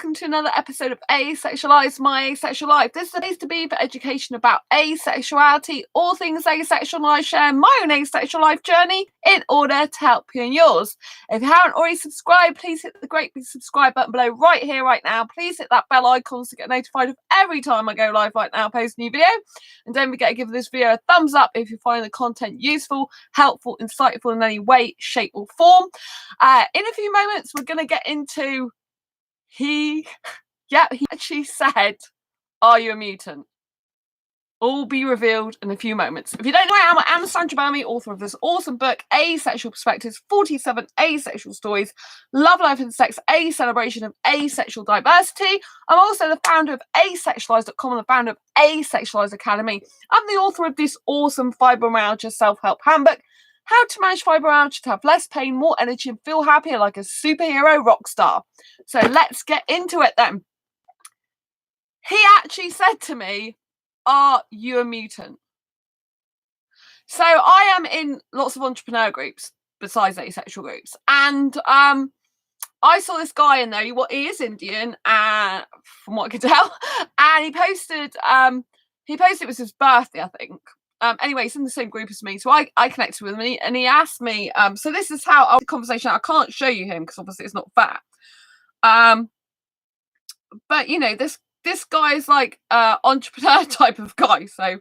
welcome to another episode of Asexualized, My Asexual Life. This is the place to be for education about asexuality, all things asexual, and I share my own asexual life journey in order to help you in yours. If you haven't already subscribed, please hit the great big subscribe button below right here, right now. Please hit that bell icon to get notified of every time I go live right now, post a new video. And don't forget to give this video a thumbs up if you find the content useful, helpful, insightful in any way, shape or form. In a few moments, we're going to get into he actually said, "Are you a mutant?" All be revealed in a few moments. If you don't know who I am Sandra Bellamy, author of this awesome book, Asexual Perspectives, 47 Asexual Stories, Love, Life and Sex, a celebration of asexual diversity. I'm also the founder of asexualise.com and the founder of Asexualised Academy. I'm the author of this awesome fibromyalgia self-help handbook, How to Manage Fibromyalgia to Have Less Pain, More Energy and Feel Happier Like a Superhero Rock Star. So let's get into it then. He actually said to me, "Are you a mutant?" So I am in lots of entrepreneur groups besides asexual groups, and I saw this guy in there. He is Indian, from what I could tell, and he posted it was his birthday, I think. Anyway, he's in the same group as me, so I connected with him, and he asked me, so this is how the conversation, I can't show you him because obviously it's not fair. But you know, this guy is like entrepreneur type of guy, so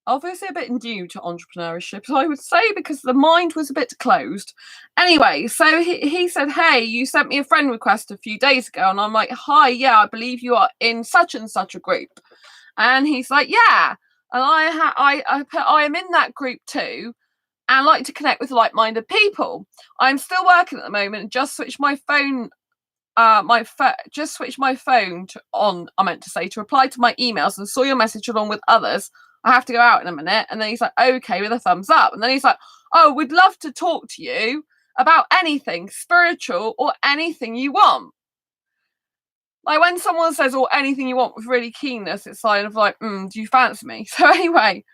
obviously a bit new to entrepreneurship, so I would say, because the mind was a bit closed. Anyway, so he said, "Hey, you sent me a friend request a few days ago," and I'm like, "Hi, yeah, I believe you are in such and such a group." And he's like, "Yeah." And I am in that group too, and like to connect with like-minded people. I'm still working at the moment and just switched my phone to on, I meant to say, to reply to my emails, and saw your message along with others. I have to go out in a minute. And then he's like, "Okay," with a thumbs up. And then he's like, "Oh, we'd love to talk to you about anything spiritual or anything you want." Like when someone says, "or anything you want," with really keenness, it's kind of like, do you fancy me? So anyway,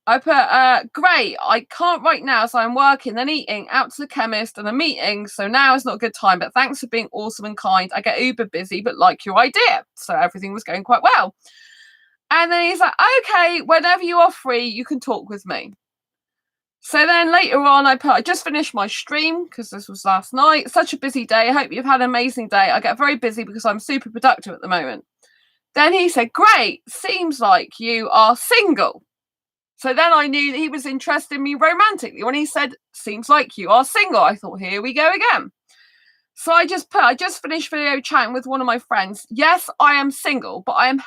I put, "Great, I can't right now, so I'm working, then eating, out to the chemist and a meeting, so now is not a good time, but thanks for being awesome and kind. I get uber busy, but like your idea." So everything was going quite well. And then he's like, "Okay, whenever you are free, you can talk with me." So then later on, I just finished my stream because this was last night. Such a busy day. I hope you've had an amazing day. I get very busy because I'm super productive at the moment. Then he said, "Great, seems like you are single." So then I knew that he was interested in me romantically. When he said, "Seems like you are single," I thought, here we go again. So I just finished video chatting with one of my friends. Yes, I am single, but I am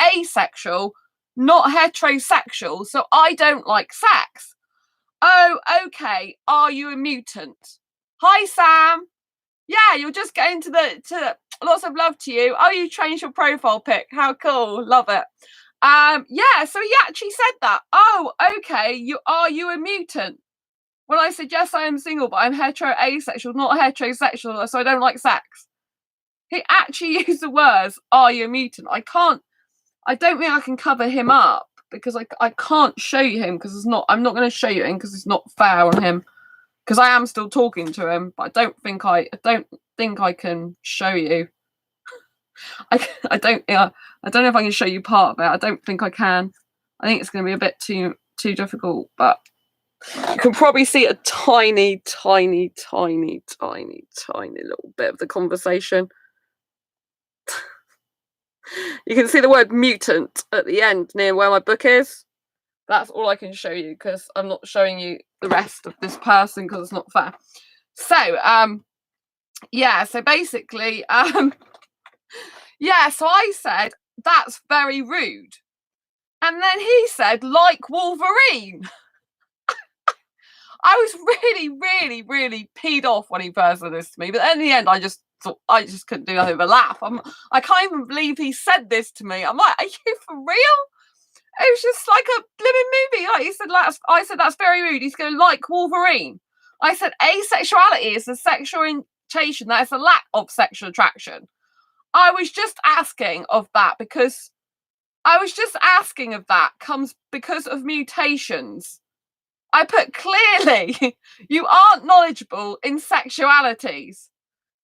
asexual, not heterosexual. So I don't like sex. "Oh, okay. Are you a mutant?" "Hi, Sam. Yeah, you're just getting to lots of love to you. Oh, you changed your profile pic. How cool. Love it." Yeah, so he actually said that. "Oh, okay. Are you a mutant?" When I said, "Yes, I am single, but I'm asexual, not heterosexual, so I don't like sex." He actually used the words, "Are you a mutant?" I don't think I can cover him up because I can't show you him because I'm not going to show you him because it's not fair on him, because I am still talking to him, but I don't think I can show you. I don't know if I can show you part of it. I don't think I can. I think it's going to be a bit too difficult, but you can probably see a tiny little bit of the conversation. You can see the word mutant at the end near where my book is. That's all I can show you because I'm not showing you the rest of this person because it's not fair. So, yeah, so basically, yeah, so I said, "That's very rude." And then he said, "Like Wolverine." I was really peed off when he first said this to me, but in the end, I just couldn't do nothing but laugh. I can't even believe he said this to me. I'm like, "Are you for real?" It was just like a living movie. Like he said, I said, "That's very rude." He's going, "Like Wolverine." I said, "Asexuality is a sexual orientation that is a lack of sexual attraction." I was just asking of that comes because of mutations. I put, "Clearly, you aren't knowledgeable in sexualities."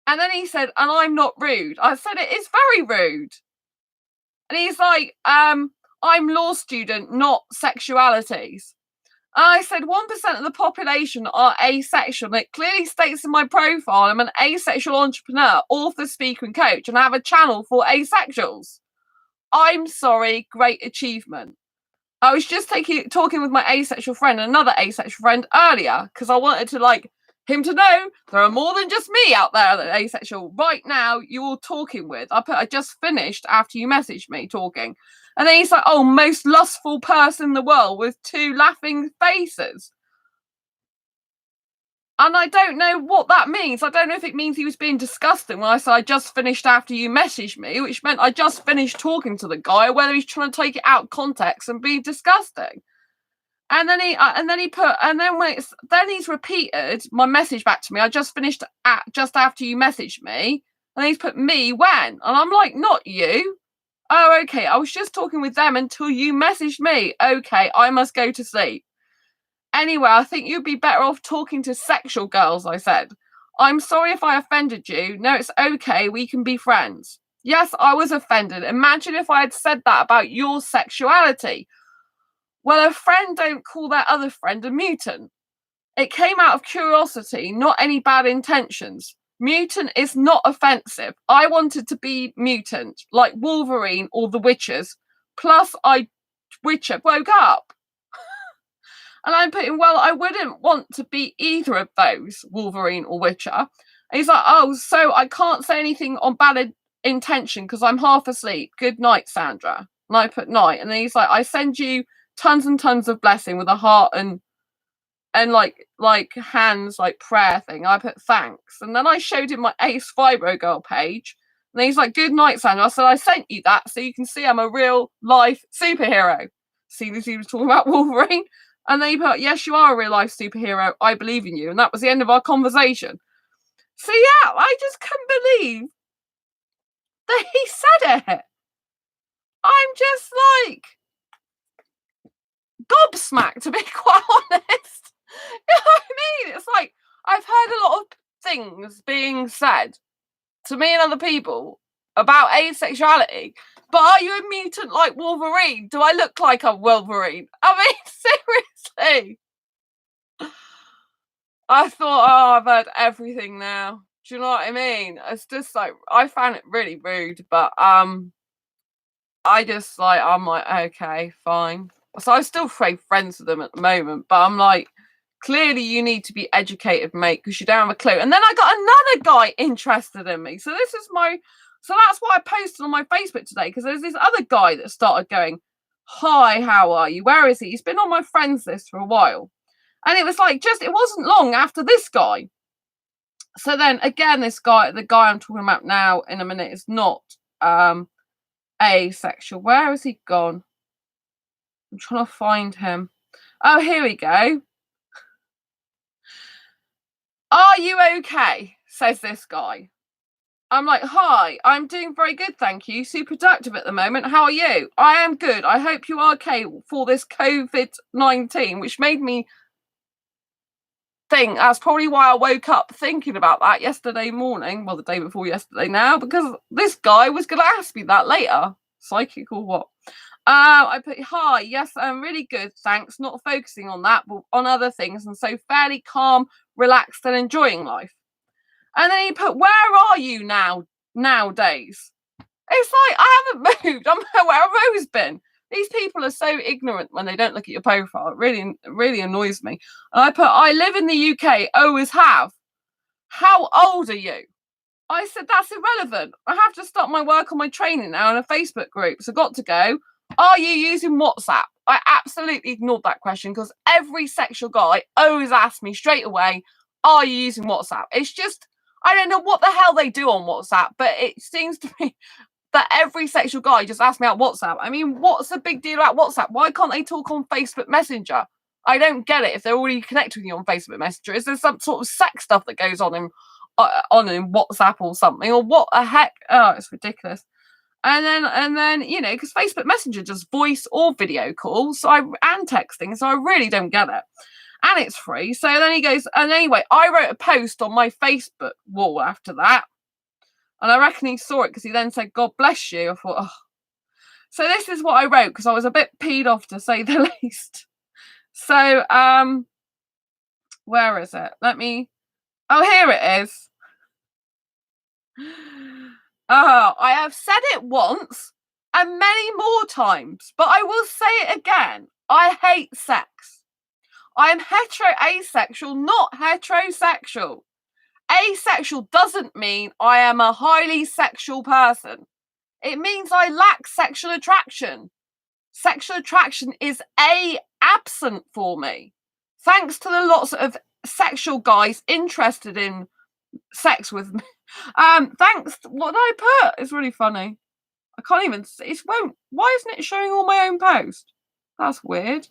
And then he said, and I'm not rude. I said, it is very rude. And he's like, I'm law student, not sexualities. And I said, 1% of the population are asexual. And it clearly states in my profile, I'm an asexual entrepreneur, author, speaker, and coach, and I have a channel for asexuals. I'm sorry, great achievement. I was just talking with my asexual friend, another asexual friend earlier, because I wanted to like him to know there are more than just me out there that are asexual. Right now, you're talking with. I just finished after you messaged me talking. And then he's like, oh, most lustful person in the world with 2 laughing faces. And I don't know what that means. I don't know if it means he was being disgusting when I said I just finished after you messaged me, which meant I just finished talking to the guy, or whether he's trying to take it out of context and be disgusting. And then he's repeated my message back to me. I just finished just after you messaged me, and he's put me when, and I'm like, not you. Oh, okay. I was just talking with them until you messaged me. Okay, I must go to sleep. Anyway, I think you'd be better off talking to sexual girls, I said. I'm sorry if I offended you. No, it's okay. We can be friends. Yes, I was offended. Imagine if I had said that about your sexuality. Well, a friend don't call their other friend a mutant. It came out of curiosity, not any bad intentions. Mutant is not offensive. I wanted to be mutant, like Wolverine or the Witchers. Plus, Witcher woke up. And I'm putting, well, I wouldn't want to be either of those, Wolverine or Witcher. And he's like, oh, so I can't say anything on bad intention because I'm half asleep. Good night, Sandra. And I put night. And then he's like, I send you tons and tons of blessing with a heart and like hands, like prayer thing. I put thanks. And then I showed him my Ace Fibro Girl page. And he's like, good night, Sandra. I said, I sent you that so you can see I'm a real life superhero. See, he was talking about Wolverine. And then he put, yes, you are a real life superhero. I believe in you. And that was the end of our conversation. So yeah, I just couldn't believe that he said it. I'm just like gobsmacked, to be quite honest. You know what I mean? It's like I've heard a lot of things being said to me and other people about asexuality. But are you a mutant like Wolverine? Do I look like a Wolverine? I mean, seriously. I thought, oh, I've heard everything now. Do you know what I mean? It's just like, I found it really rude, but I just like, I'm like, okay, fine. So I still friends with them at the moment, but I'm like, clearly you need to be educated, mate, because you don't have a clue. And then I got another guy interested in me. So that's what I posted on my Facebook today, because there's this other guy that started going, hi, how are you? Where is he? He's been on my friends list for a while. And it was like, it wasn't long after this guy. So then again, the guy I'm talking about now in a minute is not asexual. Where has he gone? I'm trying to find him. Oh, here we go. Are you okay? Says this guy. I'm like, hi, I'm doing very good, thank you. Super productive at the moment. How are you? I am good. I hope you are okay for this COVID-19, which made me think that's probably why I woke up thinking about that yesterday morning. Well, the day before yesterday now, because this guy was going to ask me that later. Psychic or what? I put, hi, yes, I'm really good, thanks. Not focusing on that, but on other things. And so fairly calm, relaxed and enjoying life. And then he put, where are you nowadays? It's like, I haven't moved. I'm where I've always been. These people are so ignorant when they don't look at your profile. It really annoys me. And I put, I live in the UK, always have. How old are you? I said, that's irrelevant. I have to start my work on my training now in a Facebook group. So got to go. Are you using WhatsApp? I absolutely ignored that question because every sexual guy always asks me straight away, are you using WhatsApp? It's just, I don't know what the hell they do on WhatsApp, but it seems to me that every sexual guy just asks me about WhatsApp. I mean, what's the big deal about WhatsApp? Why can't they talk on Facebook Messenger? I don't get it. If they're already connected with you on Facebook Messenger, is there some sort of sex stuff that goes on in WhatsApp or something? Or what the heck? Oh, it's ridiculous. And then you know, because Facebook Messenger just voice or video calls, and texting, so I really don't get it. And it's free. So then he goes, and anyway, I wrote a post on my Facebook wall after that. And I reckon he saw it because he then said, God bless you. I thought, oh. So this is what I wrote because I was a bit peed off, to say the least. So, where is it? Oh, here it is. Oh, I have said it once and many more times, but I will say it again. I hate sex. I am asexual, not heterosexual. Asexual doesn't mean I am a highly sexual person. It means I lack sexual attraction. Sexual attraction is absent for me. Thanks to the lots of sexual guys interested in sex with me. Thanks. What did I put? It's really funny. I can't even see. It won't. Why isn't it showing all my own post? That's weird.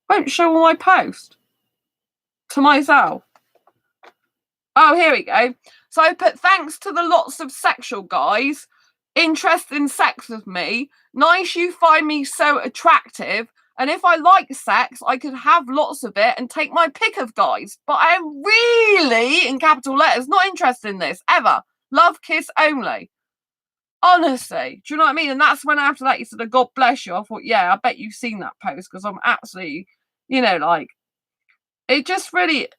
Won't show all my post to myself. Oh, here we go. So I put, thanks to the lots of sexual guys interested in sex with me. Nice you find me so attractive. And if I like sex, I could have lots of it and take my pick of guys. But I am really, in capital letters, not interested in this, ever. Love, kiss only. Honestly, do you know what I mean? And that's when after that you said, God bless you. I thought, yeah, I bet you've seen that post because I'm absolutely, like, it just really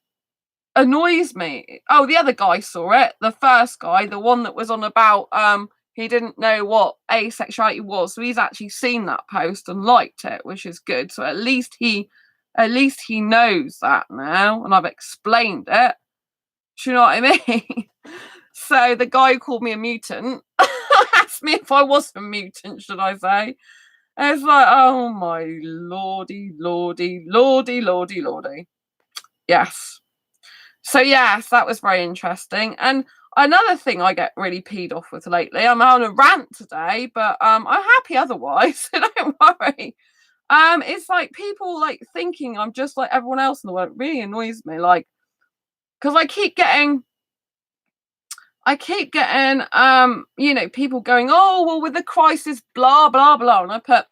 annoys me. Oh, the other guy saw it. The first guy, the one that was on about, he didn't know what asexuality was. So he's actually seen that post and liked it, which is good. So at least he knows that now. And I've explained it. Do you know what I mean? So the guy who called me a mutant asked me if I was a mutant, should I say? And it's like, oh my lordy. Yes. So yes, that was very interesting. And another thing I get really peed off with lately, I'm on a rant today, but I'm happy otherwise, so don't worry. It's like people like thinking I'm just like everyone else in the world. It really annoys me, like, because I keep getting people going, oh well, with the crisis, blah blah blah, and I put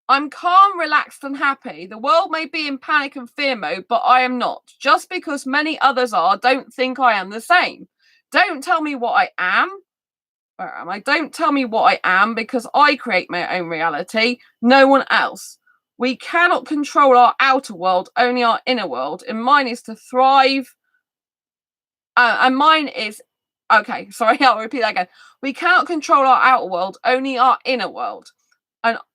I'm calm, relaxed, and happy. The world may be in panic and fear mode, but I am not. Just because many others are, don't think I am the same. Don't tell me what I am. Where am I? Don't tell me what I am, because I create my own reality, no one else. We cannot control our outer world, only our inner world. And mine is to thrive. And mine is... Okay, sorry, I'll repeat that again. We cannot control our outer world, only our inner world.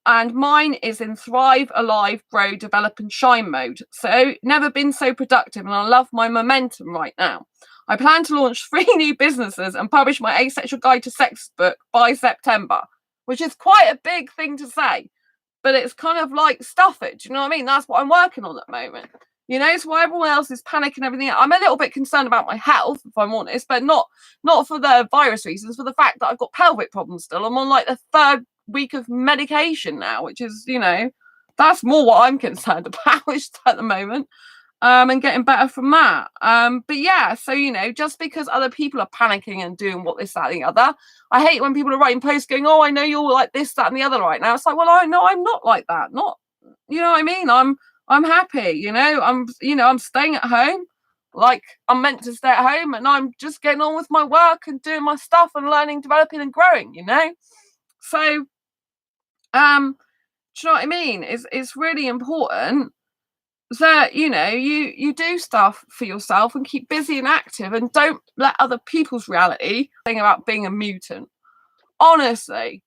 And mine is in thrive, alive, grow, develop, and shine mode. So never been so productive, and I love my momentum right now. I plan to launch 3 new businesses and publish my Asexual Guide to Sex book by September, which is quite a big thing to say, but it's kind of like stuff it. Do you know what I mean? That's what I'm working on at the moment. So while everyone else is panicking and everything, I'm a little bit concerned about my health, if I'm honest, but not for the virus reasons, for the fact that I've got pelvic problems still. I'm on like the 3rd week of medication now, which is, that's more what I'm concerned about at the moment, and getting better from that. But yeah, so just because other people are panicking and doing what this, that, and the other, I hate when people are writing posts going, oh, I know you're like this, that, and the other right now. It's like, well, I know I'm not like that. Not, you know what I mean? I'm happy, I'm staying at home like I'm meant to stay at home, and I'm just getting on with my work and doing my stuff and learning, developing, and growing, So do you know what I mean? It's really important that you do stuff for yourself and keep busy and active, and don't let other people's reality think about being a mutant. Honestly.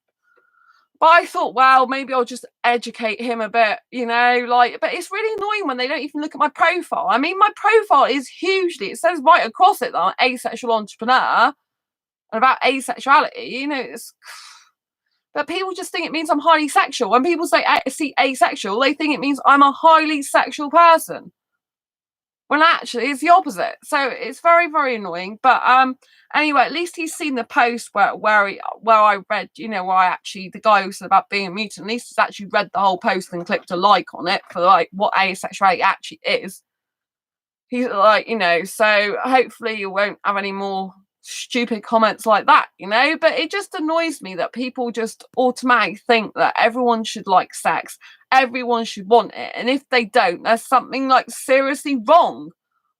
But I thought, well, maybe I'll just educate him a bit, but it's really annoying when they don't even look at my profile. I mean, my profile is hugely, it says right across it that I'm an asexual entrepreneur and about asexuality, but people just think it means I'm highly sexual. When people see asexual, they think it means I'm a highly sexual person, when actually it's the opposite. So it's very, very annoying. But anyway, at least he's seen the post where I read, where I actually, the guy who said about being a mutant, at least he's actually read the whole post and clicked a like on it for like what asexuality actually is. He's like, so hopefully you won't have any more stupid comments like that, but it just annoys me that people just automatically think that everyone should like sex, everyone should want it, and if they don't, there's something like seriously wrong,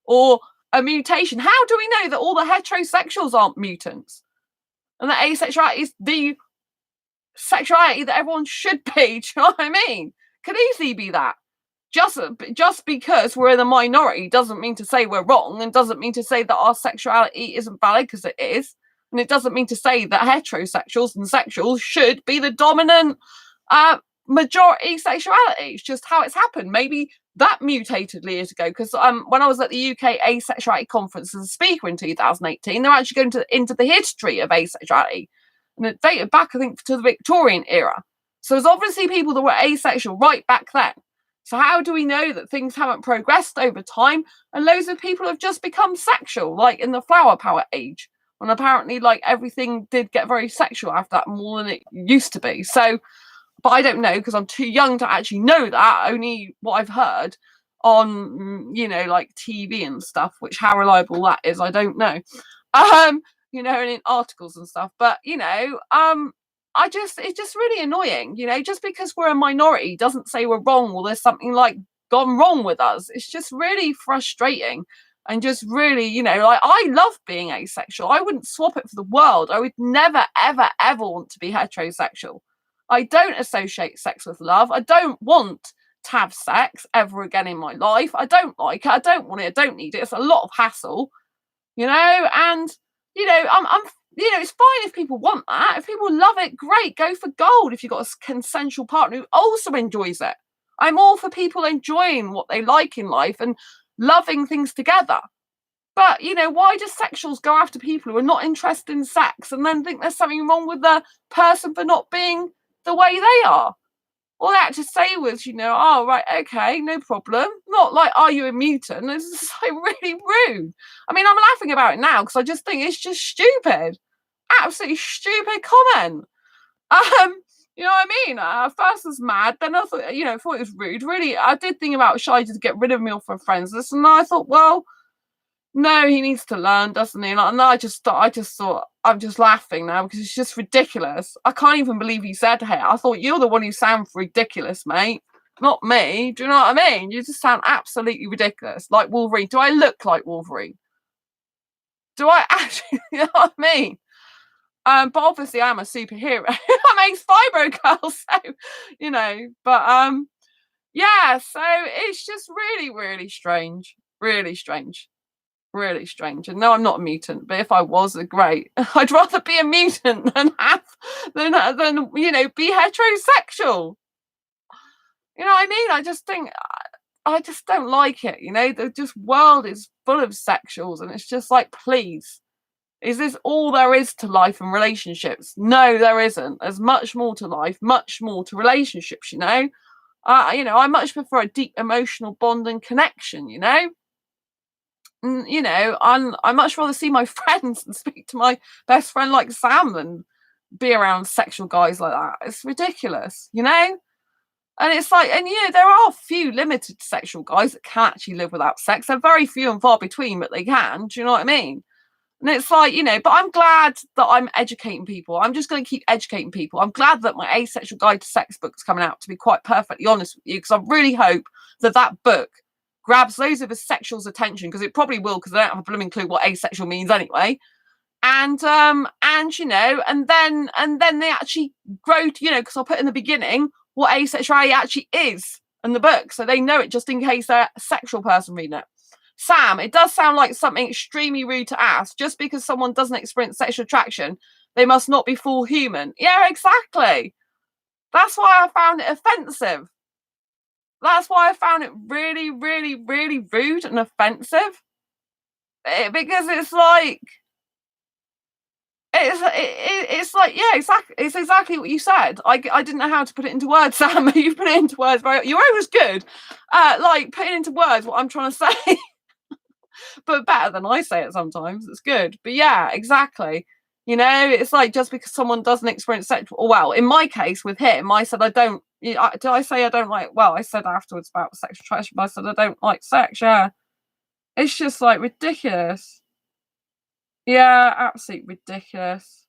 or a mutation. How do we know that all the heterosexuals aren't mutants? And that asexuality is the sexuality that everyone should be. Do you know what I mean? Could easily be that. Just because we're in the minority doesn't mean to say we're wrong, and doesn't mean to say that our sexuality isn't valid, because it is. And it doesn't mean to say that heterosexuals and sexuals should be the dominant majority sexuality. It's just how it's happened. Maybe that mutated years ago, because when I was at the UK Asexuality Conference as a speaker in 2018, they're actually going into the history of asexuality. And it dated back, I think, to the Victorian era. So there's obviously people that were asexual right back then. So how do we know that things haven't progressed over time and loads of people have just become sexual, like in the flower power age? And apparently, like, everything did get very sexual after that, more than it used to be. So, but I don't know, because I'm too young to actually know that. Only what I've heard on, like TV and stuff, which how reliable that is, I don't know. And in articles and stuff. But, it's just really annoying, just because we're a minority doesn't say we're wrong or there's something like gone wrong with us. It's just really frustrating. And just really, like, I love being asexual. I wouldn't swap it for the world. I would never, ever, ever want to be heterosexual. I don't associate sex with love. I don't want to have sex ever again in my life. I don't like it. I don't want it. I don't need it. It's a lot of hassle, and, I'm it's fine if people want that. If people love it, great, go for gold. If you've got a consensual partner who also enjoys it. I'm all for people enjoying what they like in life and loving things together. But, why do sexuals go after people who are not interested in sex and then think there's something wrong with the person for not being the way they are? All they had to say was, oh, right, okay, no problem. Not like, are you a mutant? It's just like really rude. I mean, I'm laughing about it now because I just think it's just stupid. Absolutely stupid comment. You know what I mean? First I was mad, then I thought, thought it was rude. Really, I did think about should I just get rid of me off of friends list, and I thought, well, no, he needs to learn, doesn't he? And I just thought, I'm just laughing now because it's just ridiculous. I can't even believe he said, hey, I thought you're the one who sounds ridiculous, mate. Not me. Do you know what I mean? You just sound absolutely ridiculous. Like Wolverine. Do I look like Wolverine? Do I actually, you know what I mean? But obviously I'm a superhero. I'm ex-fibro girl, so, but yeah, so it's just really, really strange. Really strange. Really strange. And no, I'm not a mutant, but if I was, great. I'd rather be a mutant than be heterosexual. You know what I mean? I just think I just don't like it. The just world is full of sexuals, and it's just like, please. Is this all there is to life and relationships? No, there isn't. There's much more to life, much more to relationships, I much prefer a deep emotional bond and connection, And, I much rather see my friends and speak to my best friend like Sam than be around sexual guys like that. It's ridiculous, And it's like, and there are a few limited sexual guys that can actually live without sex. They're very few and far between, but they can. Do you know what I mean? And it's like, but I'm glad that I'm educating people. I'm just going to keep educating people. I'm glad that my Asexual Guide to Sex book's coming out, to be quite perfectly honest with you, because I really hope that book grabs loads of asexuals' attention, because it probably will, because they don't have a blooming clue what asexual means anyway. And then they actually grow, because I'll put in the beginning what asexuality actually is in the book, so they know it, just in case they're a sexual person reading it. Sam, it does sound like something extremely rude to ask. Just because someone doesn't experience sexual attraction, they must not be full human. Yeah, exactly. That's why I found it offensive. That's why I found it really, really, really rude and offensive. Because it's like, it's like, yeah, exactly. It's exactly what you said. I didn't know how to put it into words, Sam. You put it into words you always good. Like putting into words what I'm trying to say. But better than I say it sometimes. It's good. But yeah, exactly. It's like, just because someone doesn't experience sexual, well, in my case with him, I said I don't. Did I say I don't like? Well, I said afterwards about sexual attraction, but I said I don't like sex. Yeah, it's just like ridiculous. Yeah, absolutely ridiculous.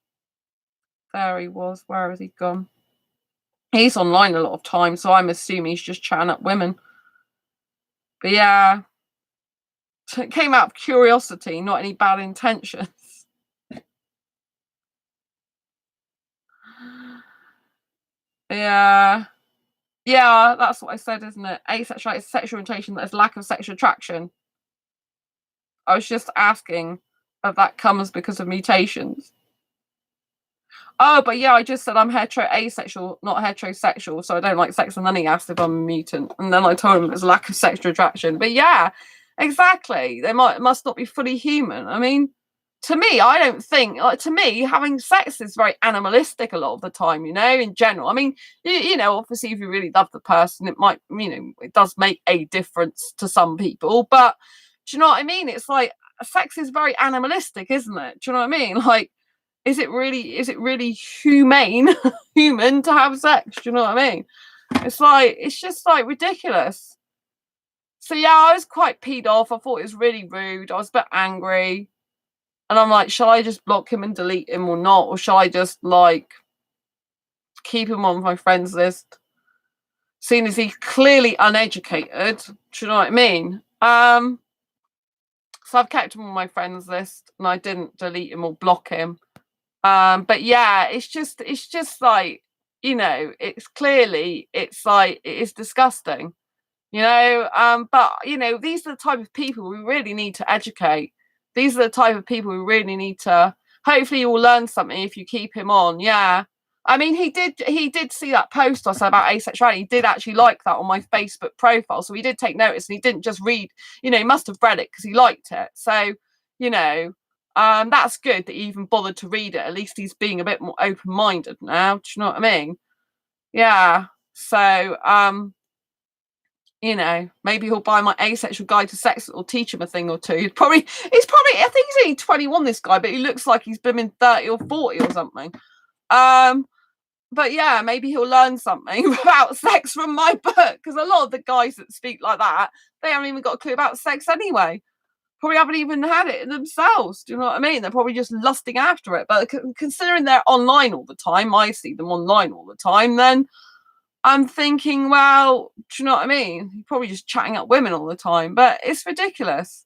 There he was. Where has he gone? He's online a lot of times, so I'm assuming he's just chatting up women. But yeah. It came out of curiosity, not any bad intentions. Yeah. Yeah, that's what I said, isn't it? Asexual is sexual orientation that has lack of sexual attraction. I was just asking if that comes because of mutations. Oh, but yeah, I just said I'm asexual, not heterosexual, so I don't like sex. And then he asked if I'm a mutant, and then I told him there's lack of sexual attraction. But yeah, exactly. They must not be fully human. I mean, to me, I don't think like to me having sex is very animalistic a lot of the time. You know, in general. I mean, you know, obviously, if you really love the person, it might, you know, it does make a difference to some people. But do you know what I mean? It's like sex is very animalistic, isn't it? Do you know what I mean? Like is it really humane human to have sex? Do you know what I mean? It's just like ridiculous. So yeah, I was quite peed off. I thought it was really rude. I was a bit angry. And I'm like, shall I just block him and delete him or not? Or shall I just like keep him on my friends list? Seeing as he's clearly uneducated. Do you know what I mean? So I've kept him on my friends list and I didn't delete him or block him. But yeah, it's just like, you know, it's like it is disgusting, you know. But you know, these are the type of people we really need to educate. These are the type of people we really need to hopefully you will learn something if you keep him on. Yeah. I mean he did see that post I said about asexuality. He did actually like that on my Facebook profile. So he did take notice and he didn't just read, you know, he must have read it because he liked it. So, you know, that's good that he even bothered to read it. At least he's being a bit more open-minded now. Do you know what I mean? Yeah. So, you know, maybe he'll buy my asexual guide to sex or teach him a thing or two. He's probably, I think he's only 21, this guy, but he looks like he's been 30 or 40 or something. But yeah, maybe he'll learn something about sex from my book. Because a lot of the guys that speak like that, they haven't even got a clue about sex anyway. Probably haven't even had it themselves. Do you know what I mean? They're probably just lusting after it. But considering they're online all the time, I see them online all the time, then I'm thinking, well, do you know what I mean? You're probably just chatting up women all the time. But it's ridiculous.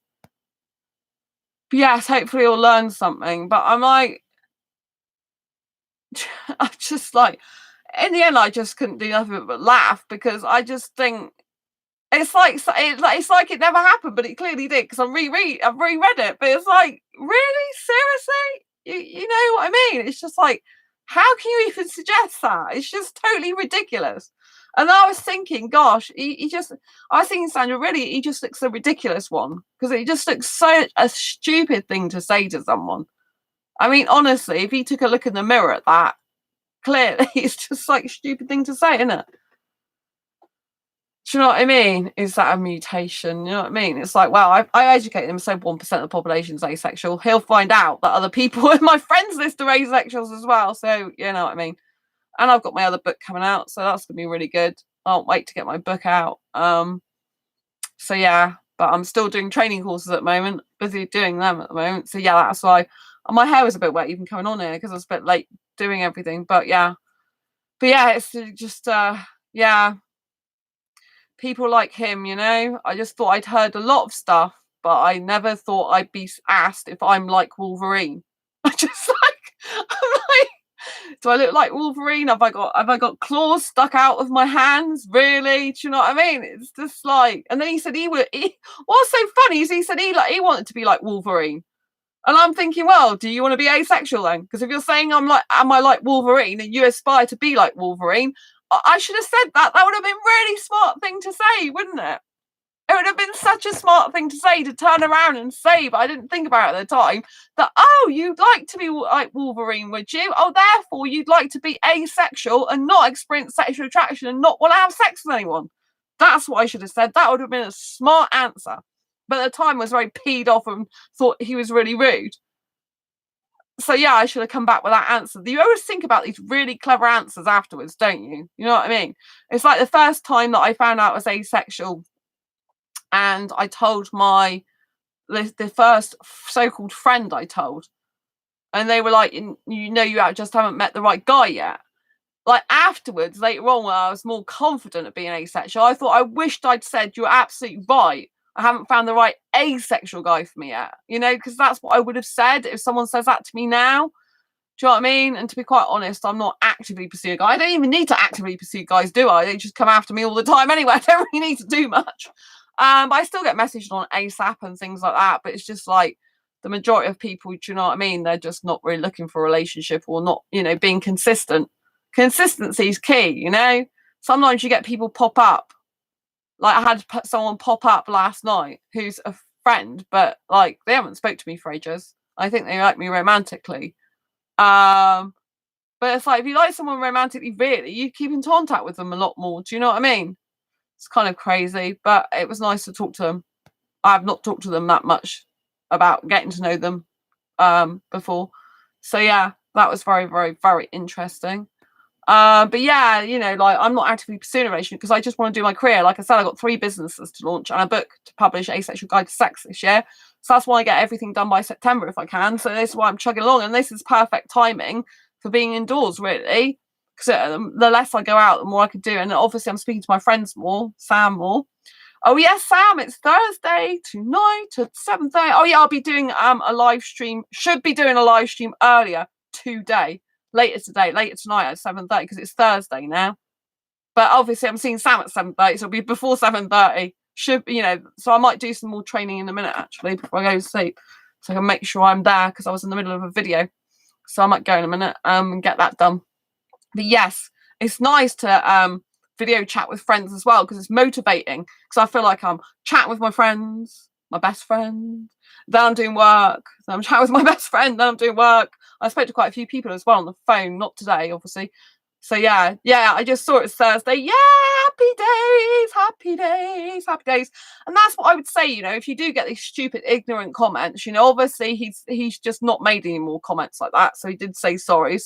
But yes, hopefully he'll learn something. But I'm like, I just like, in the end, I just couldn't do nothing but laugh because I just think it's like it never happened, but it clearly did because I've reread it. But it's like, really, seriously, you know what I mean? It's just like, how can you even suggest that? It's just totally ridiculous. And I was thinking, gosh, I was thinking, Sandra, really, he just looks a ridiculous one because it just looks so a stupid thing to say to someone. I mean, honestly, if he took a look in the mirror at that, clearly it's just like a stupid thing to say, isn't it? Do you know what I mean? Is that a mutation? You know what I mean? It's like, well, I educate him, so 1% of the population is asexual. He'll find out that other people in my friends list are asexuals as well. So, you know what I mean? And I've got my other book coming out, so that's going to be really good. I can't wait to get my book out. So, yeah, but I'm still doing training courses at the moment, busy doing them at the moment. So, yeah, that's why my hair was a bit wet even coming on here because I was a bit late doing everything. But, yeah, it's just, yeah. People like him, you know. I just thought I'd heard a lot of stuff, but I never thought I'd be asked if I'm like Wolverine. I just like, I'm like, do I look like Wolverine? Have I got claws stuck out of my hands? Really? Do you know what I mean? It's just like, and then he said what's so funny is he said he wanted to be like Wolverine. And I'm thinking, well, do you want to be asexual then? Because if you're saying am I like Wolverine and you aspire to be like Wolverine, I should have said that. That would have been really smart thing to say, wouldn't it? It would have been such a smart thing to say, to turn around and say, but I didn't think about it at the time, that, oh, you'd like to be like Wolverine, would you? Oh, therefore, you'd like to be asexual and not experience sexual attraction and not want to have sex with anyone. That's what I should have said. That would have been a smart answer. But at the time, I was very peed off and thought he was really rude. So yeah, I should have come back with that answer. You always think about these really clever answers afterwards, don't you? You know what I mean? It's like the first time that I found out I was asexual and I told the first so-called friend I told, and they were like, you know, you just haven't met the right guy yet. Like afterwards, later on, when I was more confident of being asexual, I thought I wished I'd said, you're absolutely right. I haven't found the right asexual guy for me yet, you know, because that's what I would have said if someone says that to me now. Do you know what I mean? And to be quite honest, I'm not actively pursuing a guy. I don't even need to actively pursue guys, do I? They just come after me all the time anyway. I don't really need to do much. But I still get messaged on ASAP and things like that. But it's just like the majority of people, do you know what I mean? They're just not really looking for a relationship or not, you know, being consistent. Consistency is key, you know? Sometimes you get people pop up. Like I had someone pop up last night who's a friend, but like they haven't spoke to me for ages. I think they like me romantically. But it's like if you like someone romantically, really, you keep in contact with them a lot more. Do you know what I mean? It's kind of crazy, but it was nice to talk to them. I have not talked to them that much about getting to know them before. So yeah, that was very, very, very interesting. But yeah, you know, like I'm not actively pursuing a relationship because I just want to do my career. Like I said, I got 3 businesses to launch and a book to publish, Asexual Guide to Sex, this year. So that's why I get everything done by September if I can. So this is why I'm chugging along, and this is perfect timing for being indoors, really. Because the less I go out, the more I could do. And obviously, I'm speaking to my friends more, Sam more. Oh yes, Sam, it's Thursday tonight at 7:30. Oh yeah, I'll be doing a live stream. Should be doing a live stream earlier today. Later tonight at 7:30 because it's Thursday now. But obviously I'm seeing Sam at 7:30, so it'll be before 7:30. Should, you know, so I might do some more training in a minute actually before I go to sleep. So I can make sure I'm there because I was in the middle of a video. So I might go in a minute and get that done. But yes, it's nice to video chat with friends as well because it's motivating. Because I feel like I'm chatting with my friends, my best friend, then I'm doing work, then I'm chatting with my best friend, then I'm doing work. I spoke to quite a few people as well on the phone, not today, obviously. So yeah, I just saw it's Thursday. Yeah, happy days, happy days, happy days. And that's what I would say, you know, if you do get these stupid, ignorant comments, you know, obviously he's just not made any more comments like that. So he did say sorry.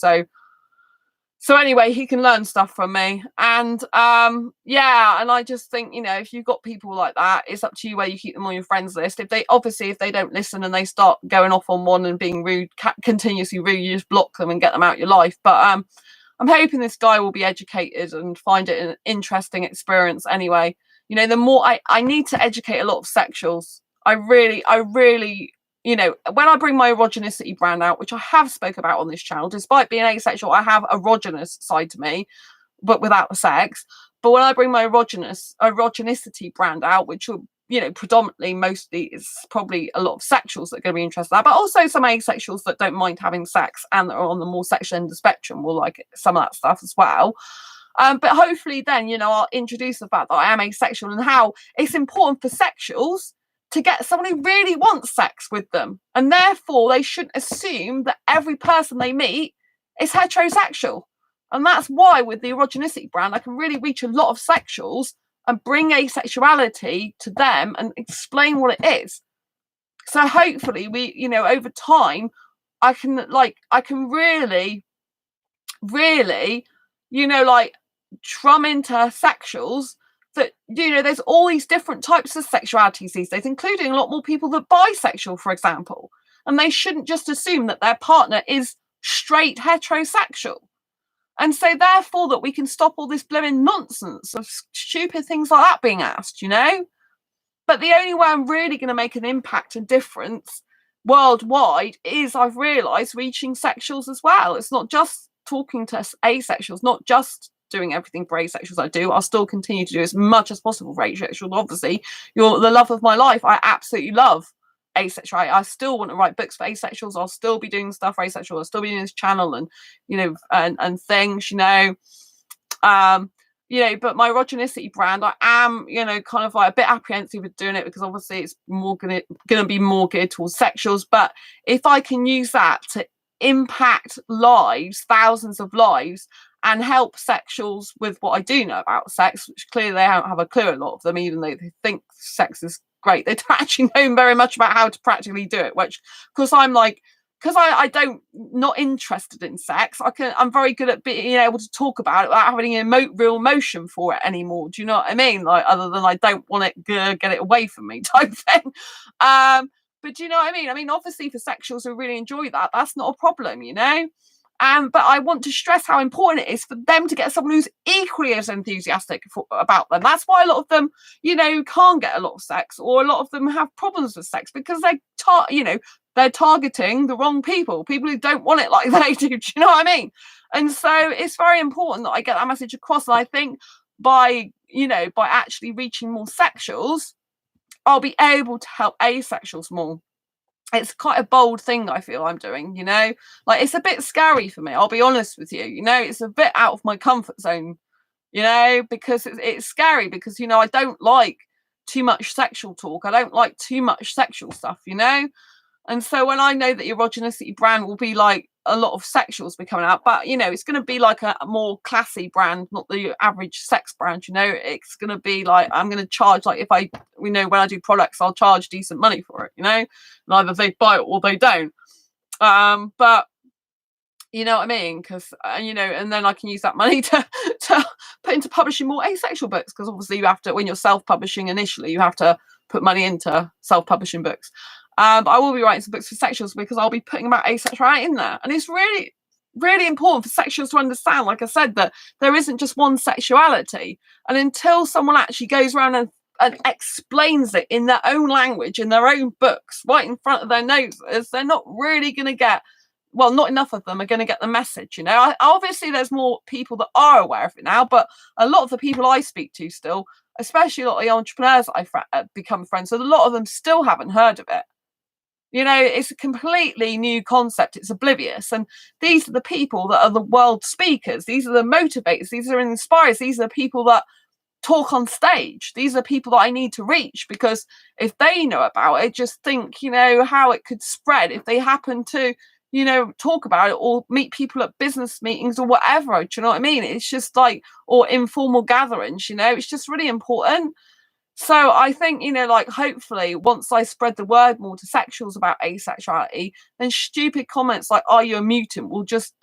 So anyway, he can learn stuff from me. And yeah, and I just think, you know, if you've got people like that, it's up to you where you keep them on your friends list. If they don't listen and they start going off on one and being rude, continuously rude, you just block them and get them out of your life. But I'm hoping this guy will be educated and find it an interesting experience anyway. You know, the more I need to educate a lot of sexuals. I really, you know, when I bring my erogenicity brand out, which I have spoke about on this channel, despite being asexual, I have a erogenous side to me, but without the sex. But when I bring my erogenicity brand out, which will, you know, predominantly, mostly is probably a lot of sexuals that are going to be interested in that, but also some asexuals that don't mind having sex and that are on the more sexual end of the spectrum will like some of that stuff as well. But hopefully then, you know, I'll introduce the fact that I am asexual and how it's important for sexuals to get someone who really wants sex with them. And therefore, they shouldn't assume that every person they meet is heterosexual. And that's why with the erogenicity brand, I can really reach a lot of sexuals and bring asexuality to them and explain what it is. So hopefully we, you know, over time, I can really, you know, like drum into sexuals that, you know, there's all these different types of sexualities these days, including a lot more people that are bisexual, for example. And they shouldn't just assume that their partner is straight heterosexual. And so therefore that we can stop all this blooming nonsense of stupid things like that being asked, you know? But the only way I'm really going to make an impact and difference worldwide is, I've realised, reaching sexuals as well. It's not just talking to asexuals, not just doing everything for asexuals I do. I'll still continue to do as much as possible for asexuals. Obviously, you're the love of my life. I absolutely love asexuality. I still want to write books for asexuals. I'll still be doing stuff for asexual. I'll still be doing this channel and, you know, and things, you know. You know, but my erogenicity brand, I am, you know, kind of like a bit apprehensive with doing it because obviously it's more gonna be more geared towards sexuals. But if I can use that to impact lives, thousands of lives, and help sexuals with what I do know about sex, which clearly they don't have a clue, a lot of them, even though they think sex is great, they don't actually know very much about how to practically do it, which, because I'm like, because I don't, not interested in sex, I'm very good at being able to talk about it without having real emotion for it anymore. Do you know what I mean? Like, other than I don't want it, get it away from me type thing. But do you know what I mean? I mean, obviously for sexuals who really enjoy that, that's not a problem, you know? But I want to stress how important it is for them to get someone who's equally as enthusiastic about them. That's why a lot of them, can't get a lot of sex, or a lot of them have problems with sex, because they're targeting the wrong people who don't want it like they do. Do you know what I mean? And so it's very important that I get that message across. And I think by actually reaching more sexuals, I'll be able to help asexuals more. It's quite a bold thing I feel I'm doing, like it's a bit scary for me, I'll be honest with you, it's a bit out of my comfort zone, because it's scary, because I don't like too much sexual talk, I don't like too much sexual stuff, and so when I know that Erogenicity brand will be like a lot of sexuals be coming out, but it's going to be like a more classy brand, not the average sex brand. It's going to be like, I'm going to charge, like, if I when I do products, I'll charge decent money for it, and either they buy it or they don't. But you know what I mean? Because and then I can use that money to put into publishing more asexual books, because obviously you have to, when you're self-publishing initially, you have to put money into self-publishing books. But I will be writing some books for sexuals, because I'll be putting about asexuality in there. And it's really, really important for sexuals to understand, like I said, that there isn't just one sexuality. And until someone actually goes around and explains it in their own language, in their own books, right in front of their noses, they're not really going to get, well, not enough of them are going to get the message. Obviously there's more people that are aware of it now, but a lot of the people I speak to still, especially a lot of the entrepreneurs that I've become friends with, a lot of them still haven't heard of it. It's a completely new concept. It's oblivious. And these are the people that are the world speakers. These are the motivators. These are inspirers. These are the people that talk on stage. These are people that I need to reach, because if they know about it, just think, how it could spread if they happen to, talk about it, or meet people at business meetings or whatever. Do you know what I mean? It's just like, or informal gatherings, it's just really important. So I think, like, hopefully once I spread the word more to sexuals about asexuality, then stupid comments like, "Are you a mutant?" will just,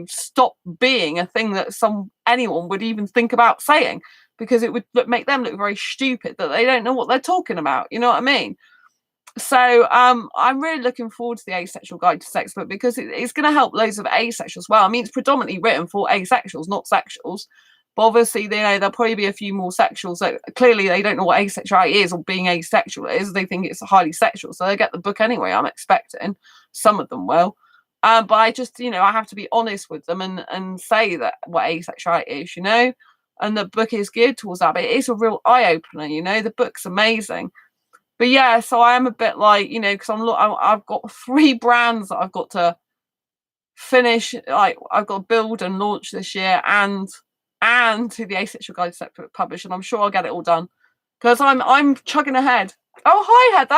stop being a thing that anyone would even think about saying, because it would make them look very stupid, that they don't know what they're talking about. You know what I mean? So I'm really looking forward to the Asexual Guide to Sex book, because it's going to help loads of asexuals as well. I mean, it's predominantly written for asexuals, not sexuals. But obviously, there'll probably be a few more sexuals that clearly they don't know what asexuality is, or being asexual is. They think it's highly sexual, so they get the book anyway. I'm expecting some of them will. But I just, I have to be honest with them and say that what asexuality is, and the book is geared towards that. But it is a real eye opener, the book's amazing. But yeah, so I am a bit like, because I've got 3 brands that I've got to finish. Like, I've got to build and launch this year, and to the Asexual Guide to Sex book published, and I'm sure I'll get it all done, because I'm chugging ahead. Oh, hi Heather,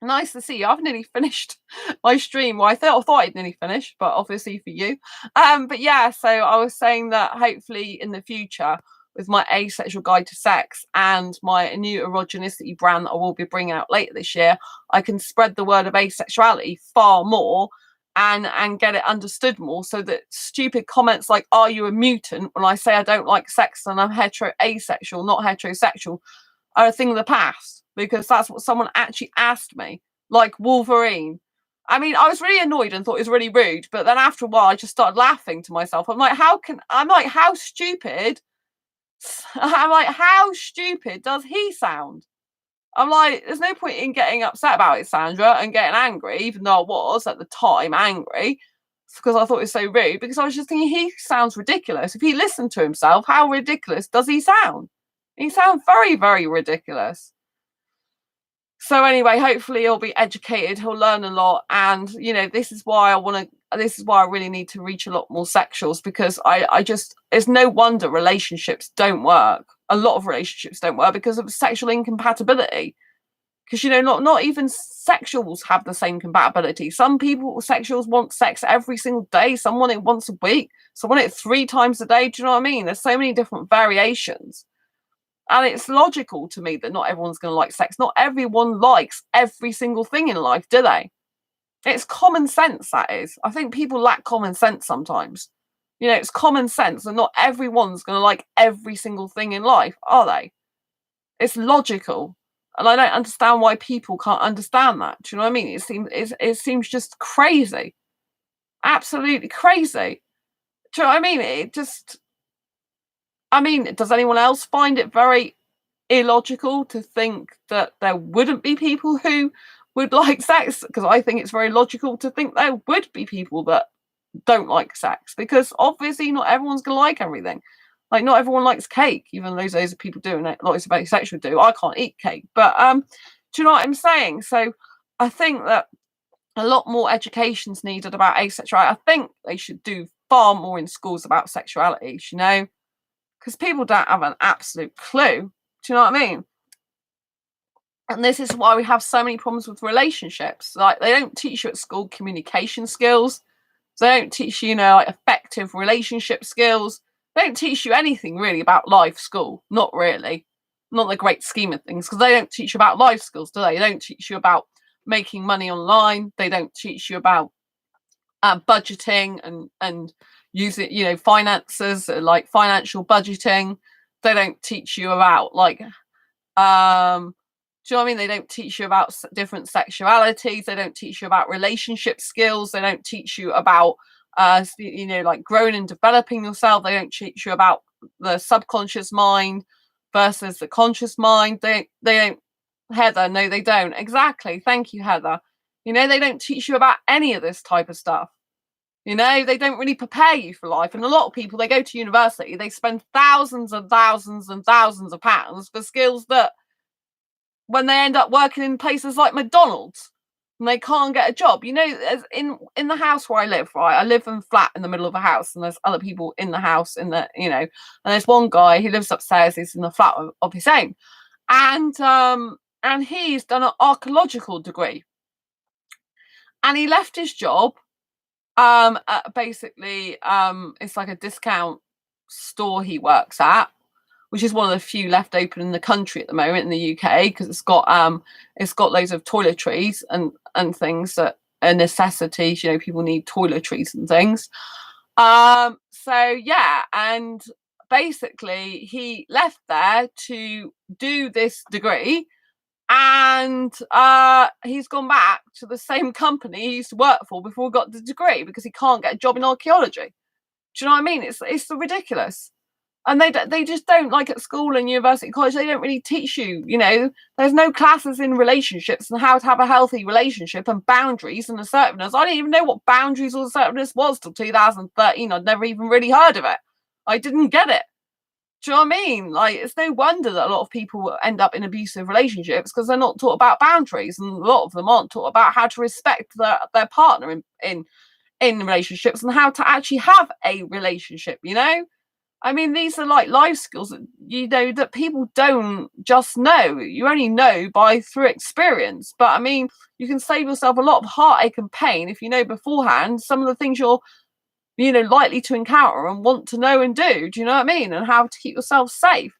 nice to see you. I've nearly finished my stream. Well, I thought I'd nearly finished, but obviously for you. But yeah, so I was saying that hopefully in the future, with my Asexual Guide to Sex and my new Erogenicity brand that I will be bringing out later this year, I can spread the word of asexuality far more, and get it understood more, so that stupid comments like, "Are you a mutant?" when I say I don't like sex and I'm asexual, not heterosexual, are a thing of the past, because that's what someone actually asked me, like Wolverine. I mean, I was really annoyed and thought it was really rude, but then after a while I just started laughing to myself. I'm like, how stupid does he sound? I'm like, there's no point in getting upset about it, Sandra, and getting angry, even though I was at the time angry, because I thought it was so rude, because I was just thinking, he sounds ridiculous. If he listened to himself, how ridiculous does he sound? He sounds very, very ridiculous. So anyway, hopefully he'll be educated, he'll learn a lot, and this is why I really need to reach a lot more sexuals, because I just, it's no wonder relationships don't work. A lot of relationships don't work because of sexual incompatibility. Because not even sexuals have the same compatibility. Some sexuals want sex every single day, some want it once a week, some want it 3 times a day. Do you know what I mean? There's so many different variations. And it's logical to me that not everyone's going to like sex. Not everyone likes every single thing in life, do they? It's common sense, that is. I think people lack common sense sometimes. It's common sense, and not everyone's going to like every single thing in life, are they? It's logical. And I don't understand why people can't understand that. Do you know what I mean? It seems just crazy. absolutely crazy. Do you know what I mean? Does anyone else find it very illogical to think that there wouldn't be people who would like sex? Because I think it's very logical to think there would be people that don't like sex, because obviously not everyone's gonna like everything. Like, not everyone likes cake, even though those are people doing it. Lots of asexual do. I can't eat cake, but do you know what I'm saying? So I think that a lot more education's needed about asexuality. I think they should do far more in schools about sexualities, you know, because people don't have an absolute clue. Do you know what I mean? And this is why we have so many problems with relationships. Like, they don't teach you at school communication skills. They don't teach you, like effective relationship skills. They don't teach you anything really about life school. Not really. Not the great scheme of things, because they don't teach you about life skills, do they? They don't teach you about making money online. They don't teach you about budgeting and using, finances, like financial budgeting. They don't teach you about like do you know what I mean? They don't teach you about different sexualities. They don't teach you about relationship skills. They don't teach you about, like growing and developing yourself. They don't teach you about the subconscious mind versus the conscious mind. They don't, Heather, no, they don't. Exactly. Thank you, Heather. They don't teach you about any of this type of stuff. They don't really prepare you for life. And a lot of people, they go to university, they spend thousands and thousands and thousands of pounds for skills that, when they end up working in places like McDonald's and they can't get a job, as in the house where I live, right? I live in a flat in the middle of a house, and there's other people in the house and there's one guy who lives upstairs. He's in the flat of his own, and he's done an archaeological degree, and he left his job. Basically, it's like a discount store he works at, which is one of the few left open in the country at the moment in the UK, because it's got loads of toiletries and things that are necessities. People need toiletries and things. So yeah, and basically he left there to do this degree, and he's gone back to the same company he used to work for before he got the degree, because he can't get a job in archaeology. Do you know what I mean? It's ridiculous. And they just don't, like at school and university, college, they don't really teach you, there's no classes in relationships and how to have a healthy relationship and boundaries and assertiveness. I didn't even know what boundaries or assertiveness was till 2013. I'd never even really heard of it. I didn't get it. Do you know what I mean? Like, it's no wonder that a lot of people end up in abusive relationships, because they're not taught about boundaries, and a lot of them aren't taught about how to respect their partner in relationships, and how to actually have a relationship, I mean, these are like life skills that, that people don't just know. You only know through experience. But I mean, you can save yourself a lot of heartache and pain if you know beforehand some of the things you're, likely to encounter and want to know and do. Do you know what I mean? And how to keep yourself safe.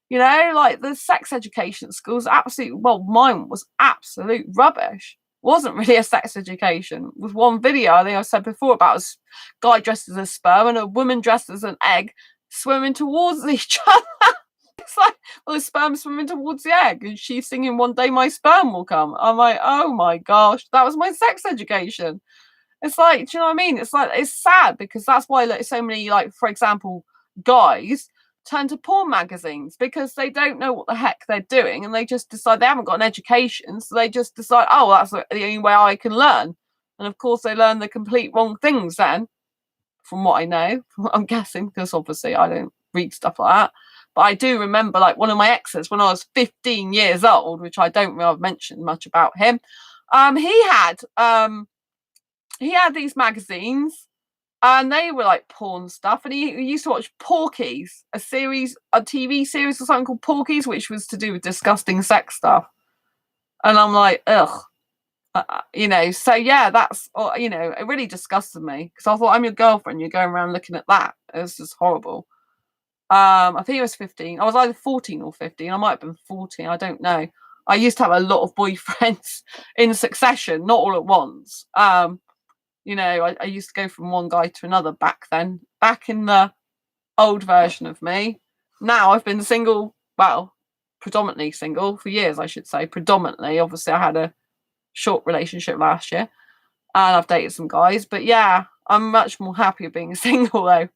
Like the sex education schools, mine was absolute rubbish. Wasn't really a sex education. With one video, I think I said before, about a guy dressed as a sperm and a woman dressed as an egg swimming towards each other. It's like, well, the sperm swimming towards the egg, and she's singing "One Day My Sperm Will Come." I'm like, oh my gosh, that was my sex education. It's like, do you know what I mean? It's like, it's sad, because that's why, like, so many, like, for example, guys turn to porn magazines, because they don't know what the heck they're doing, and they just decide they haven't got an education, so they just decide, oh, that's the only way I can learn. And of course they learn the complete wrong things then, from what I know. I'm guessing, because obviously I don't read stuff like that. But I do remember, like, one of my exes, when I was 15 years old, which I don't really have mentioned much about him, he had these magazines, and they were like porn stuff, and he used to watch Porky's, a TV series or something called Porky's, which was to do with disgusting sex stuff. And I'm like, ugh. So yeah, that's, it really disgusted me, because I thought, I'm your girlfriend, you're going around looking at that. It was just horrible. I think it was 15. I was either 14 or 15. I might have been 14. I don't know. I used to have a lot of boyfriends in succession, not all at once. I used to go from one guy to another back then, back in the old version of me. Now I've been single, predominantly single for years, I should say. Predominantly, obviously I had a short relationship last year, and I've dated some guys, but yeah, I'm much more happy being single though.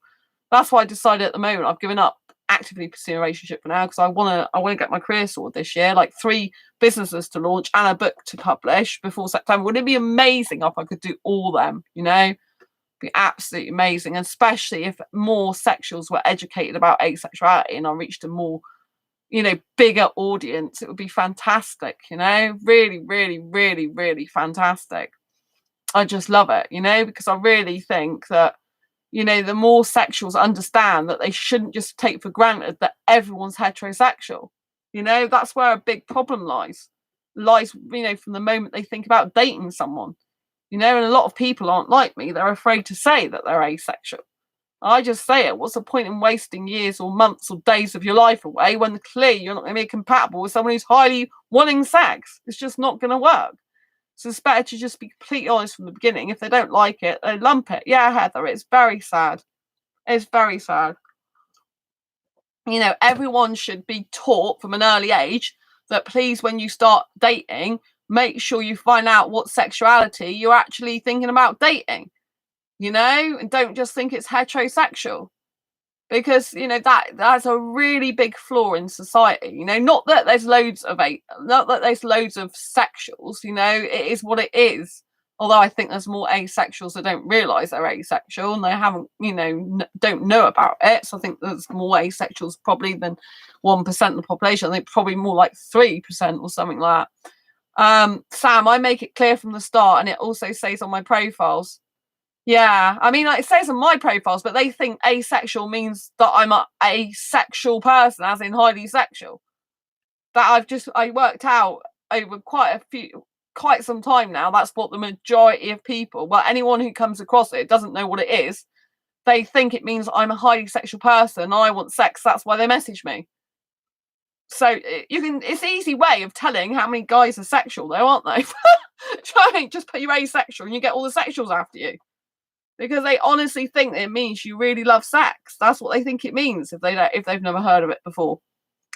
That's why I decided at the moment I've given up actively pursuing a relationship for now, because I wanna get my career sorted this year, like 3 businesses to launch and a book to publish before September. Wouldn't it be amazing if I could do all them, you know? Be absolutely amazing, and especially if more sexuals were educated about asexuality and I reached a more, you know, bigger audience. It would be fantastic, you know, really, really, really, really fantastic. I just love it, you know, because I really think that, you know, the more sexuals understand that they shouldn't just take for granted that everyone's heterosexual. You know, that's where a big problem lies. Lies, you know, from the moment they think about dating someone. You know, and a lot of people aren't like me. They're afraid to say that they're asexual. I just say it. What's the point in wasting years or months or days of your life away when clearly you're not going to be compatible with someone who's highly wanting sex? It's just not going to work. So it's better to just be completely honest from the beginning. If they don't like it, they lump it. Yeah, Heather, it's very sad. It's very sad. You know, everyone should be taught from an early age that please, when you start dating, make sure you find out what sexuality you're actually thinking about dating, you know, and don't just think it's heterosexual. Because, you know, that's a really big flaw in society. You know, not that there's loads of sexuals, you know, it is what it is. Although I think there's more asexuals that don't realise they're asexual and they haven't, you know, don't know about it. So I think there's more asexuals probably than 1% of the population. I think probably more like 3% or something like that. Sam, I make it clear from the start, and it also says on my profiles. Yeah, I mean, like, it says on my profiles, but they think asexual means that I'm a asexual person, as in highly sexual. That I worked out over quite some time now. That's what the majority of people, well, anyone who comes across it doesn't know what it is. They think it means I'm a highly sexual person and I want sex. That's why they message me. So it's an easy way of telling how many guys are sexual, though, aren't they? Try just put you asexual and you get all the sexuals after you. Because they honestly think it means you really love sex. That's what they think it means if they've never heard of it before.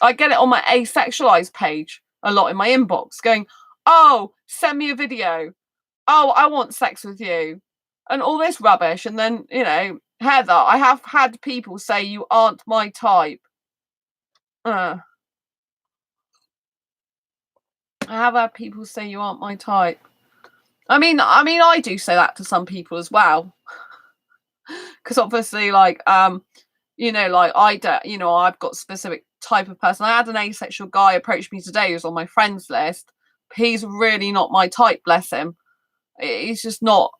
I get it on my asexualized page a lot in my inbox, going, "Oh, send me a video. Oh, I want sex with you," and all this rubbish. And then, you know, Heather, I have had people say you aren't my type. I have had people say you aren't my type. I mean, I do say that to some people as well. Because obviously, like, you know, like I've got specific type of person. I had an asexual guy approach me today who's on my friends list. He's really not my type, bless him. He's just not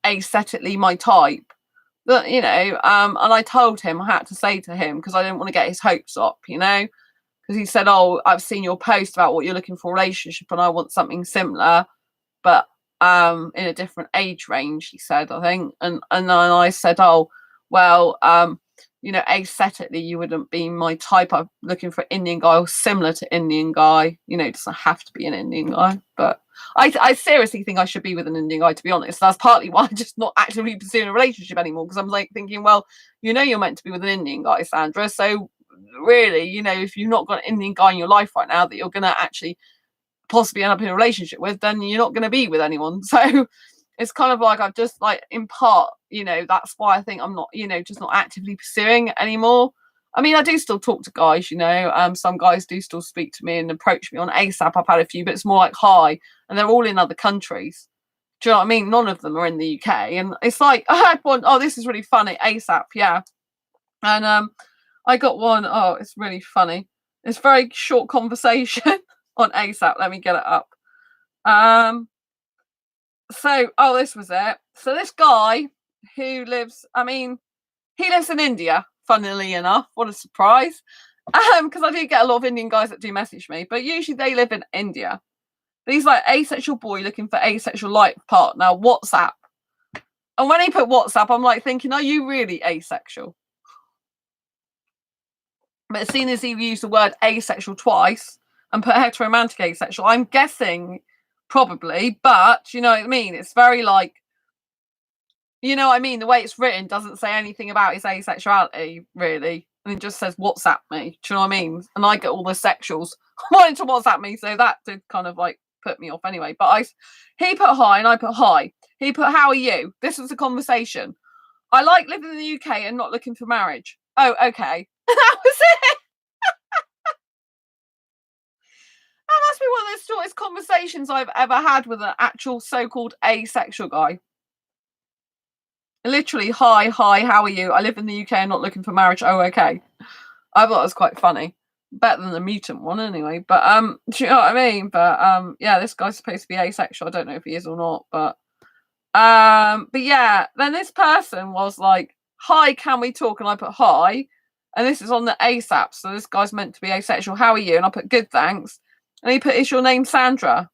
aesthetically my type. But, you know, and I told him, I had to say to him, because I didn't want to get his hopes up, you know, because he said, "Oh, I've seen your post about what you're looking for a relationship and I want something similar, but in a different age range," he said, I think. And then I said, "Oh, well, you know, aesthetically you wouldn't be my type. I'm looking for an Indian guy or similar to Indian guy. You know, it doesn't have to be an Indian guy, but I seriously think I should be with an Indian guy, to be honest. That's partly why I'm just not actively pursuing a relationship anymore, because I'm like thinking, well, you know, you're meant to be with an Indian guy, Sandra. So really, you know, if you've not got an Indian guy in your life right now that you're going to actually possibly end up in a relationship with, then you're not going to be with anyone." So it's kind of like I've just, like, in part, you know, that's why I think I'm not, you know, just not actively pursuing anymore. I mean, I do still talk to guys, you know, some guys do still speak to me and approach me on ASAP. I've had a few, but it's more like hi, and they're all in other countries. Do you know what I mean? None of them are in the UK, and it's like, I had one, oh, this is really funny, ASAP, yeah. And I got one, oh, it's really funny. It's very short conversation on ASAP. Let me get it up. So, oh, this was it. So this guy who lives, I mean, he lives in India, funnily enough. What a surprise. Because I do get a lot of Indian guys that do message me, but usually they live in India. But he's like asexual boy looking for asexual life partner, WhatsApp. And when he put WhatsApp, I'm like thinking, are you really asexual? But as soon as he used the word asexual twice and put heteromantic asexual, I'm guessing probably, but you know what I mean? It's very like, you know what I mean? The way it's written doesn't say anything about his asexuality, really. And it just says WhatsApp me. Do you know what I mean? And I get all the sexuals wanting to WhatsApp me, so that did kind of like put me off anyway. But he put hi and I put hi. He put, "How are you?" This was a conversation. I like living in the UK and not looking for marriage. Oh, okay. That was it. That must be one of the shortest conversations I've ever had with an actual so-called asexual guy. Literally, hi, how are you? I live in the UK and not looking for marriage. Oh, okay. I thought it was quite funny. Better than the mutant one anyway. But do you know what I mean? But yeah, this guy's supposed to be asexual. I don't know if he is or not, but yeah, then this person was like, hi, can we talk? And I put hi. And this is on the ASAP. So this guy's meant to be asexual. How are you? And I put good, thanks. And he put, is your name Sandra?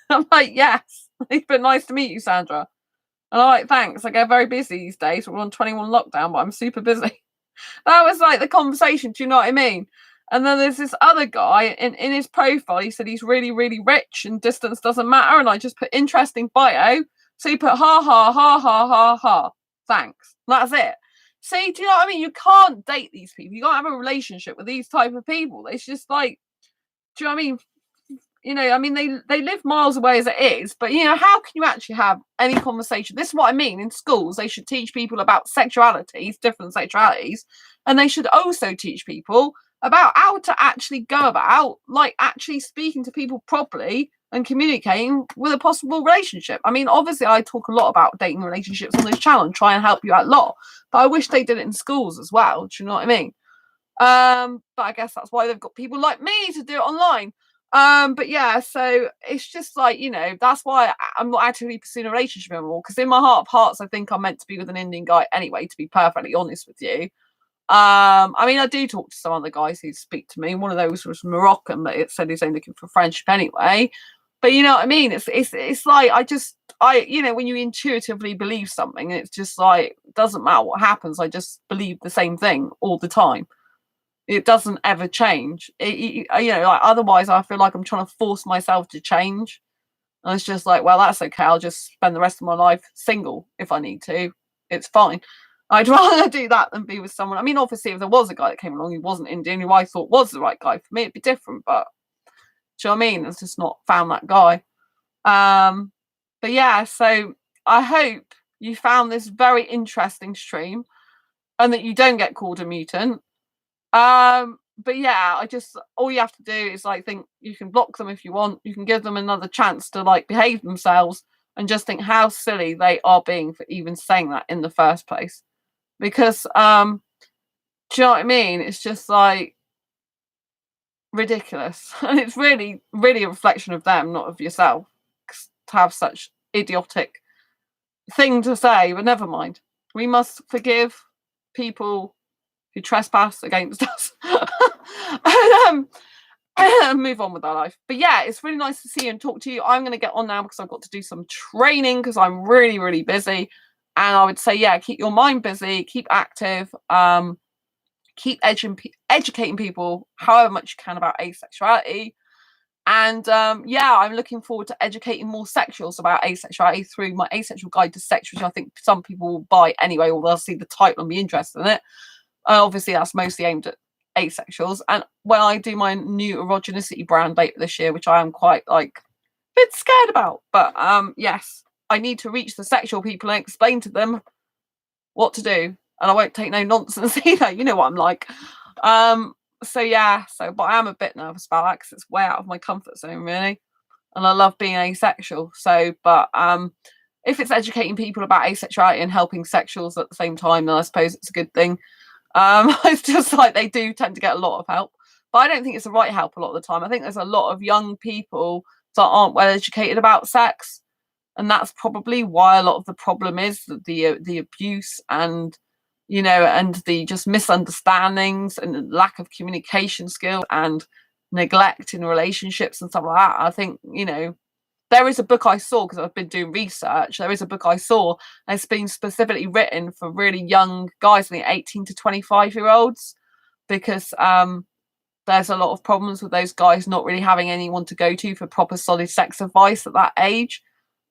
I'm like, yes. He put, nice to meet you, Sandra. And I'm like, thanks. I get very busy these days. We're on 21 lockdown, but I'm super busy. That was like the conversation. Do you know what I mean? And then there's this other guy in his profile. He said he's really, really rich and distance doesn't matter. And I just put interesting bio. So he put ha ha ha ha ha ha. Thanks. That's it. See, do you know what I mean? You can't date these people. You can't have a relationship with these type of people. It's just like, do you know what I mean? You know, I mean, they live miles away as it is, but you know, how can you actually have any conversation? This is what I mean. In schools, they should teach people about sexualities, different sexualities, and they should also teach people about how to actually go about, like, actually speaking to people properly and communicating with a possible relationship. I mean, obviously, I talk a lot about dating relationships on this channel and try and help you out a lot, but I wish they did it in schools as well. Do you know what I mean? But I guess that's why they've got people like me to do it online. But yeah, so it's just like, you know, that's why I'm not actively pursuing a relationship anymore, because in my heart of hearts, I think I'm meant to be with an Indian guy anyway, to be perfectly honest with you. I mean, I do talk to some other guys who speak to me. One of those was Moroccan, but it said he's only looking for friendship anyway. But you know what I mean? It's like you know, when you intuitively believe something, it's just like, it doesn't matter what happens. I just believe the same thing all the time. It doesn't ever change. You know, like, otherwise I feel like I'm trying to force myself to change. And it's just like, well, that's okay. I'll just spend the rest of my life single if I need to. It's fine. I'd rather do that than be with someone. I mean, obviously, if there was a guy that came along who wasn't Indian, who I thought was the right guy for me, it'd be different. But do you know what I mean? I've just not found that guy. But yeah, so I hope you found this very interesting stream and that you don't get called a mutant. But yeah, all you have to do is like think you can block them if you want. You can give them another chance to like behave themselves and just think how silly they are being for even saying that in the first place. Because do you know what I mean? It's just like ridiculous. And it's really, really a reflection of them, not of yourself, to have such idiotic thing to say, but never mind. We must forgive people who trespass against us and move on with our life. But yeah, it's really nice to see you and talk to you. I'm going to get on now because I've got to do some training because I'm really, really busy. And I would say, yeah, keep your mind busy, keep active, keep educating people however much you can about asexuality. And yeah, I'm looking forward to educating more sexuals about asexuality through my Asexual Guide to Sex, which I think some people will buy anyway, or they'll see the title and be interested in it. Obviously, that's mostly aimed at asexuals. And when I do my new erogenicity brand later this year, which I am quite like a bit scared about, but yes, I need to reach the sexual people and explain to them what to do, and I won't take no nonsense either. You know what I'm like. So yeah, but I am a bit nervous about that because it's way out of my comfort zone, really, and I love being asexual. So, but if it's educating people about asexuality and helping sexuals at the same time, then I suppose it's a good thing. It's just like they do tend to get a lot of help, but I don't think it's the right help a lot of the time. I think there's a lot of young people that aren't well educated about sex, and that's probably why a lot of the problem is the abuse and, you know, and the just misunderstandings and lack of communication skill and neglect in relationships and stuff like that. I think, you know, there is a book I saw, because I've been doing research, there is a book I saw, and it's been specifically written for really young guys, I think 18 to 25-year-olds, because there's a lot of problems with those guys not really having anyone to go to for proper solid sex advice at that age.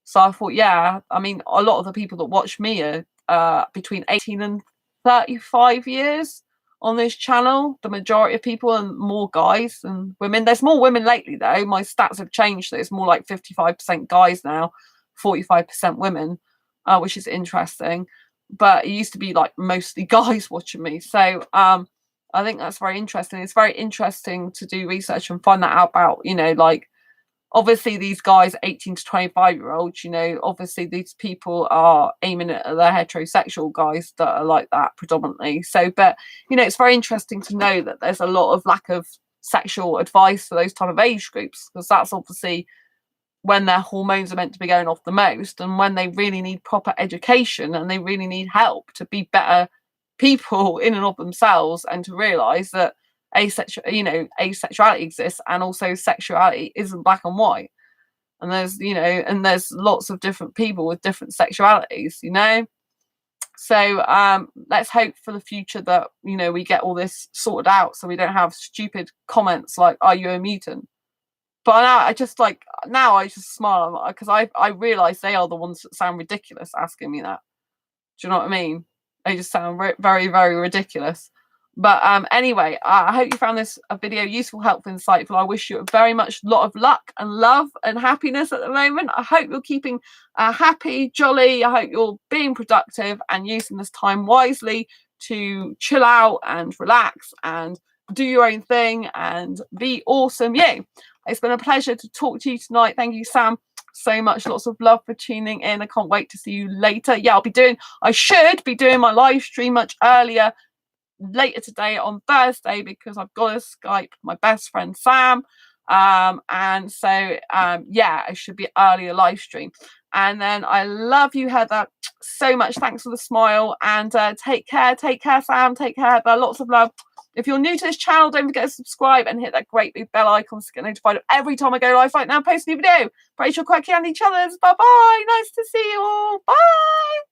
So I thought, yeah, I mean, a lot of the people that watch me are between 18 and 35 years on this channel, the majority of people, and more guys than women. There's more women lately though. My stats have changed, so it's more like 55% guys now, 45% women, which is interesting. but it used to be like mostly guys watching me. So I think that's very interesting. It's very interesting to do research and find that out about, you know, like obviously these guys, 18 to 25-year-olds, you know, obviously these people are aiming at the heterosexual guys that are like that predominantly. So, but, you know, it's very interesting to know that there's a lot of lack of sexual advice for those type of age groups, because that's obviously when their hormones are meant to be going off the most, and when they really need proper education and they really need help to be better people in and of themselves, and to realize that asexuality exists, and also sexuality isn't black and white, and there's, you know, and there's lots of different people with different sexualities, you know. So let's hope for the future that, you know, we get all this sorted out, so we don't have stupid comments like, "Are you a mutant?" But now I just smile, because I realize they are the ones that sound ridiculous asking me that. Do you know what I mean? They just sound very, very ridiculous. But anyway, I hope you found this video useful, helpful, insightful. I wish you very much lot of luck and love and happiness at the moment. I hope you're keeping happy, jolly. I hope you're being productive and using this time wisely to chill out and relax and do your own thing and be awesome you. It's been a pleasure to talk to you tonight. Thank you, Sam, so much. Lots of love for tuning in. I can't wait to see you later. Yeah, I should be doing my live stream much earlier later today on Thursday, because I've got to Skype my best friend Sam. And so yeah, it should be earlier live stream. And then I love you, Heather, so much. Thanks for the smile, and take care, Sam, take care, Heather. Lots of love. If you're new to this channel, don't forget to subscribe and hit that great big bell icon to get notified of every time I go live like now, post a new video. Rachel, Quacky, and each other's. Bye bye. Nice to see you all. Bye.